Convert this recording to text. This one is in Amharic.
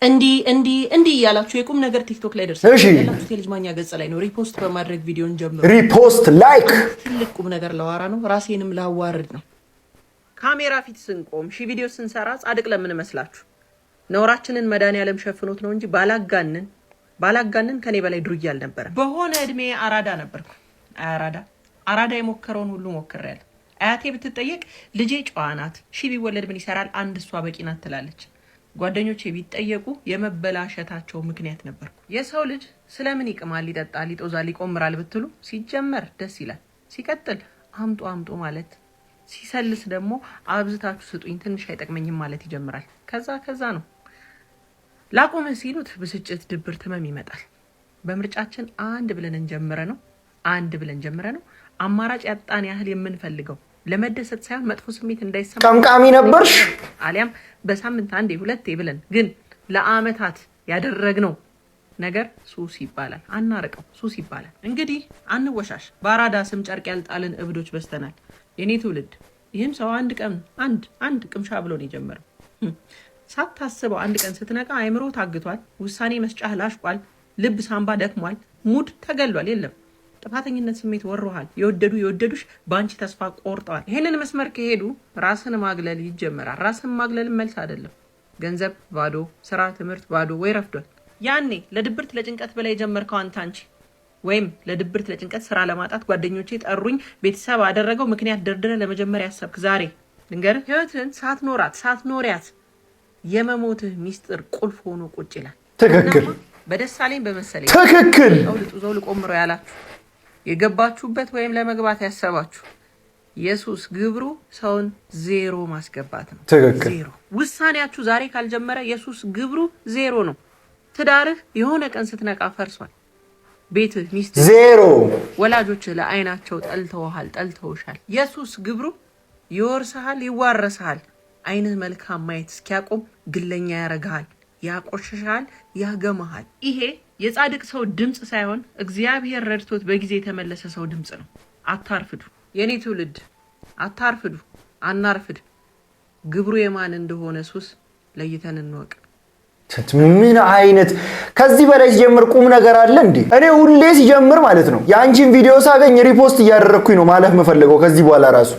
እንዲ ያላችሁ የቁም ነገር ቲክቶክ ላይ ደርሰናል። ያላችሁ የልጅ ማኛ ገጽ ላይ ነው። ሪፖስት በማድረግ ቪዲዮን ጀምሩ። ሪፖስት ላይክ። ትልቅ ቁም ነገር ለዋራ ነው፣ ራሴንም ላዋርድ ነው። ካሜራ ፊት ስንቆም ቪዲዮ ስንሰራ ጻድቅ ለምን መስላችሁ? ነውራችንን መድኃኒዓለም ሸፍኖት ነው እንጂ ባላጋንን ከኔ በላይ ዱርዬ አልነበረም። በሆነ እድሜ አራዳ ነበርኩ። አራዳ የሞከረውን ሁሉ ሞክሬያለሁ። አያቴ ብትጠየቅ ልጄ ጨዋ ናት፣ ቢወለድ ምን ይሰራል፣ አንድ እሷ በቂ ናት ትላለች። ጓደኞቼ ቢጠየቁ የመበላሸታቸው ምክንያት ነበርኩ። የሰው ልጅ ስለምን ይቅማል፣ ይጠጣል፣ ይጦዛል፣ ይቆምራል ብትሉ ሲጀመር ደስ ይላል፣ ሲቀጥል አምጡ ማለት፣ ሲሰልስ ደግሞ አብዝታችሁ ስጡኝ ትንሽ አይጠቅመኝም ማለት ይጀምራል። ከዛ ነው ላቆመ ሲሉት ብስጭት፣ ድብርት፣ ህመም ይመጣል። በምርጫችን አንድ ብለን ጀምረ ነው አማራጭ ያጣን ያህል የምንፈልገው ለመደሰት ሳይሆን መጥፎ ስሜት እንዳይሰማ ቀምቃሚ ነበርሽ አሊያም በሳምንት አንዴ ሁለቴ ብለን ግን ለአመታት ያደረግነው ነገር ሱስ ይባላል። አናርቀው፣ ሱስ ይባላል። እንግዲህ አንወሻሽ። በአራዳ ስም ጨርቅ ያልጣልን እብዶች በስተናል። የኔ ትውልድ ይህም ሰው አንድ ቅምሻ ብሎ ነው የጀመረው። ሳታስበው አንድ ቀን ስትነቃ አይምሮ ታግቷል፣ ውሳኔ መስጫህ ላሽቋል፣ ልብ ሳምባ ደክሟል፣ ሙድ ተገሏል። የለም ጥፋተኝነት ስሜት ወሮሃል። የወደዱሽ በአንቺ ተስፋ ቆርጠዋል። ይሄንን መስመር ከሄዱ ራስን ማግለል ይጀመራል። ራስን ማግለል መልስ አይደለም። ገንዘብ ባዶ፣ ስራ፣ ትምህርት ባዶ ወይ ረፍዷል። ያኔ ለድብርት ለጭንቀት በላይ የጀመርከው አንቺ ወይም ለድብርት ለጭንቀት ስራ ለማጣት ጓደኞቼ ጠሩኝ ቤተሰብ አደረገው ምክንያት ደርድረ ለመጀመሪያ ያሰብክ ዛሬ ልንገርህ፣ ህይወትን ሳትኖሪያት የመሞትህ ሚስጥር ቁልፍ ሆኖ ቁጭ ይላል። ትክክል። በደሳለኝ በመሰለኝ ትክክል። ዘውል ቆምሮ ያላችሁ የገባችሁበት ወይም ለመግባት ያሰባችሁ ኢየሱስ ግብሩ ሰውን ዜሮ ማስገባት ነው። ትክክል። ዜሮ። ውሳኔያችሁ ዛሬ ካልጀመረ ኢየሱስ ግብሩ ዜሮ ነው። ትዳርህ የሆነ ቀን ስትነቃ ፈርሷል። ቤትህ፣ ሚስትህ ዜሮ። ወላጆችህ ለአይናቸው ጠልተውሻል። ኢየሱስ ግብሩ ይወርስሃል፣ ይዋረስሃል። አይንህ መልካም ማየት እስኪያቆም ግለኛ ያረግሃል፣ ያቆሽሻል፣ ያገመሃል። ይሄ የጻድቅ ሰው ድምጽ ሳይሆን እግዚአብሔር ረድቶት በጊዜ የተመለሰ ሰው ድምጽ ነው። አታርፍዱ የኔ ትውልድ፣ አታርፍዱ፣ አናርፍድ። ግብሩ የማን እንደሆነ ሱስ ለይተን እንወቅ። ምን አይነት ከዚህ በላይ ሲጀምር ቁም ነገር አለ እንዴ? እኔ ሁሌ ሲጀምር ማለት ነው የአንቺን ቪዲዮ ሳገኝ ሪፖስት እያደረኩኝ ነው ማለፍ የምፈልገው ከዚህ በኋላ ራሱ